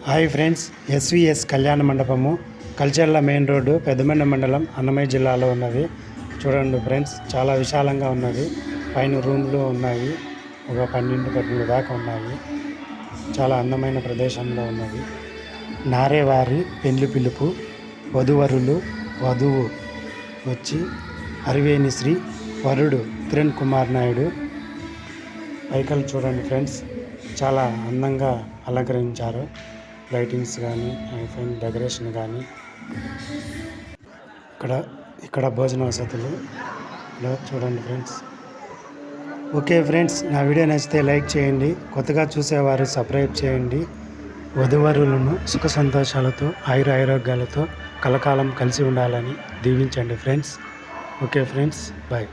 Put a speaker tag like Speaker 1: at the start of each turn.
Speaker 1: Hi friends, SVS కళ్యాణ మండపము కల్చర్ల main road పెద్దమండ మండలం అన్నమయ్య జిల్లాలో ఉన్నది. చూడండి ఫ్రెండ్స్, చాలా విశాలంగా ఉన్నది. పైన రూమ్లు ఉన్నాయి, ఒక 12 దాకా ఉన్నాయి. చాలా అందమైన ప్రదేశంలో ఉన్నది. నారేవారి పెళ్లి పిలుపు, వధువరులు వధువు వచ్చి అరివేణి శ్రీ, వరుడు కిరణ్ కుమార్ నాయుడు. పైకలు చూడండి ఫ్రెండ్స్, చాలా అందంగా అలంకరించారు. లైటింగ్స్ కానీ, ఫైన్ డెకరేషన్ కానీ, ఇక్కడ భోజన వసతులు చూడండి ఫ్రెండ్స్. ఓకే ఫ్రెండ్స్, నా వీడియో నచ్చితే లైక్ చేయండి, కొత్తగా చూసేవారు సబ్స్క్రైబ్ చేయండి. వధువరులను సుఖ సంతోషాలతో ఆయురారోగ్యాలతో కలకాలం కలిసి ఉండాలని దీవించండి ఫ్రెండ్స్. Okay friends, bye.